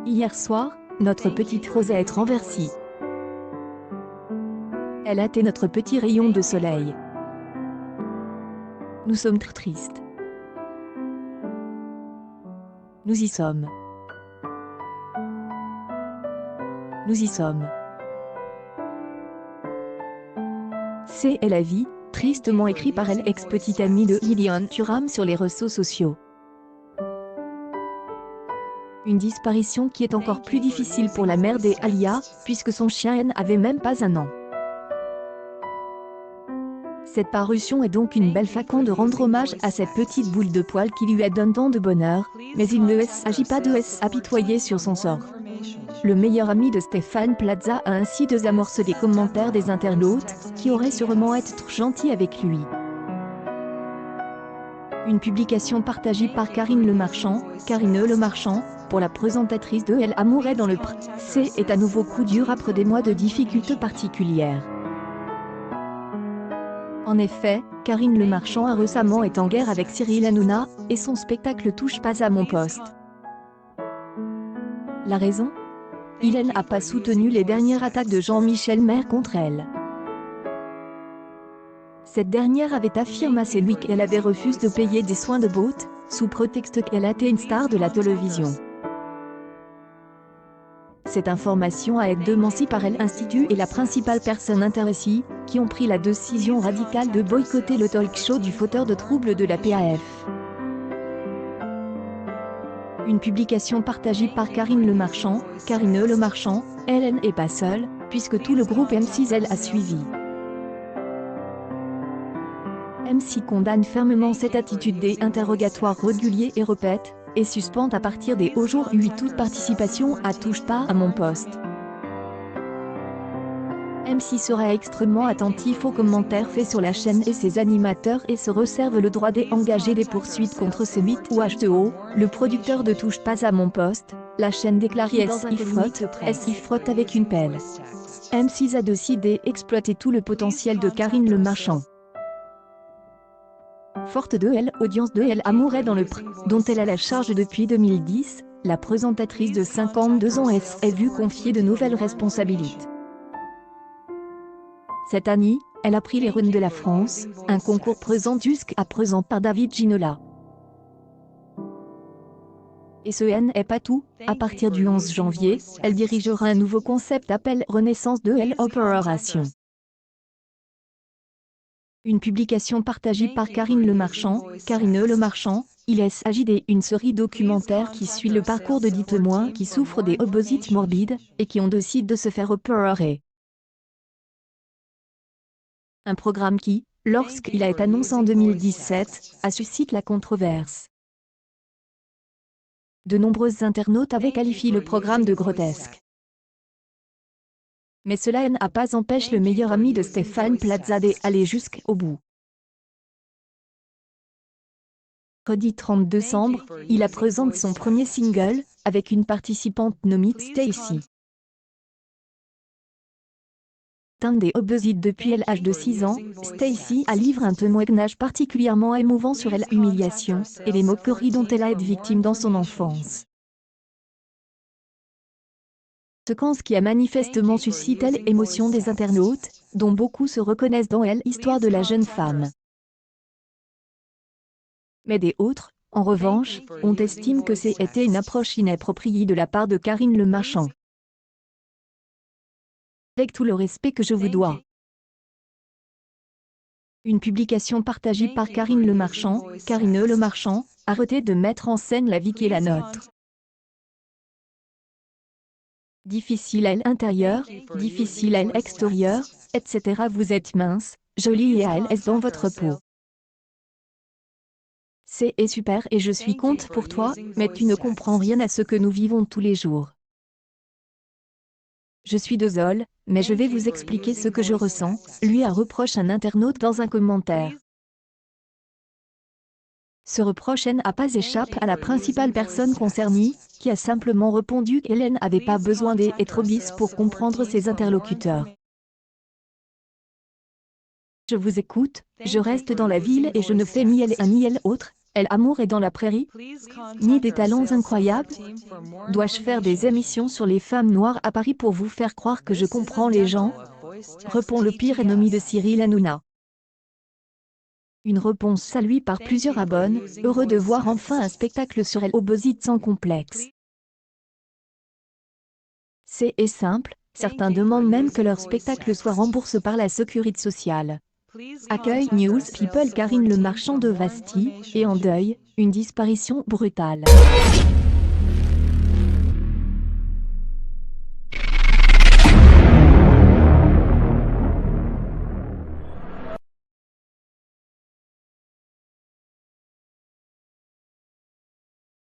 Hier soir, notre petite Rosette renversie. Elle hâtait notre petit rayon de soleil. Nous sommes très tristes. Nous y sommes. Nous y sommes. C'est la vie, tristement écrit par elle ex-petite amie de Lilian Thuram sur les réseaux sociaux. Une disparition qui est encore plus difficile pour la mère des Alia, puisque son chien n'avait même pas un an. Cette parution est donc une belle façon de rendre hommage à cette petite boule de poil qui lui donne tant de bonheur, mais il ne s'agit pas de s'apitoyer sur son sort. Le meilleur ami de Stéphane Plaza a ainsi désamorcé les commentaires des internautes, qui auraient sûrement être gentils avec lui. Une publication partagée par Karine Le Marchand, pour la présentatrice de Elle Amourait dans le C est à nouveau coup dur après des mois de difficultés particulières. En effet, Karine Le Marchand a récemment été en guerre avec Cyril Hanouna, et son spectacle touche pas à mon poste. La raison ? Il n'a pas soutenu les dernières attaques de Jean-Michel Maire contre elle. Cette dernière avait affirmé à lui qu'elle avait refusé de payer des soins de beauté, sous prétexte qu'elle était une star de la télévision. Cette information a été démentie par l'Institut et la principale personne intéressée, qui ont pris la décision radicale de boycotter le talk show du fauteur de troubles de la PAF. Une publication partagée par Karine Le Marchand, elle n'est pas seule, puisque tout le groupe M6 a suivi. M6 condamne fermement cette attitude des interrogatoires réguliers et répète, et suspend à partir des aujourd'hui toute participation à Touche pas à mon poste. M6 sera extrêmement attentif aux commentaires faits sur la chaîne et ses animateurs et se réserve le droit d'engager des poursuites contre C8 ou H2O, le producteur de Touche pas à mon poste, la chaîne déclarée s'y frotte avec une pelle. M6 a décidé d'exploiter tout le potentiel de Karine Le Marchand. Forte de l'audience de Elle Amourait dans le dont elle a la charge depuis 2010, la présentatrice de 52 ans est vue confier de nouvelles responsabilités. Cette année, elle a pris les Runes de la France, un concours présenté jusqu'à présent par David Ginola. Et ce n'est pas tout, à partir du 11 janvier, elle dirigera un nouveau concept appelé Renaissance de l'Opération. Une publication partagée par Karine Le Marchand, il s'agit d'une série documentaire qui suit le parcours de 10 témoins qui souffrent des obésités morbides, et qui ont décidé de se faire opérer. Un programme qui, lorsqu'il a été annoncé en 2017, a suscité la controverse. De nombreux internautes avaient qualifié le programme de grotesque. Mais cela n'a pas empêché le meilleur ami de Stéphane Plaza d'aller jusqu'au bout. Mercredi 30 décembre, il a présenté son premier single, avec une participante nommée Stacy. Atteinte des obésités depuis l'âge de 6 ans, Stacy a livré un témoignage particulièrement émouvant sur l'humiliation et les moqueries dont elle a été victime dans son enfance. Séquence qui a manifestement suscité l'émotion des internautes, dont beaucoup se reconnaissent dans l'histoire de la jeune femme. Mais des autres, en revanche, on estime que c'était une approche inappropriée de la part de Karine Le Marchand. Avec tout le respect que je vous dois. Une publication partagée par Karine Le Marchand, arrêtez de mettre en scène la vie qui est la nôtre. Difficile à l'intérieur, difficile à l'extérieur, etc. Vous êtes mince, jolie et à l'aise dans votre peau. C'est super et je suis contente pour toi, mais tu ne comprends rien à ce que nous vivons tous les jours. Je suis désolée, mais je vais vous expliquer ce que je ressens, lui a reproché un internaute dans un commentaire. Ce reproche n'a pas échappé à la principale personne concernée, qui a simplement répondu qu'elle n'avait pas besoin d'être bis pour comprendre ses interlocuteurs. Je vous écoute, je reste dans la ville et je ne fais ni elle un ni elle autre, Elle amour est dans la prairie? Ni des talents incroyables? Dois-je faire des émissions sur les femmes noires à Paris pour vous faire croire que je comprends les gens? Répond le pire ennemi de Cyril Hanouna. Une réponse saluée par plusieurs abonnés, heureux de voir enfin un spectacle sur elle Obosite sans complexe. C'est simple, certains demandent même que leur spectacle soit remboursé par la sécurité sociale. Accueil News People Karine Le Marchand de Vasty, est en deuil, une disparition brutale.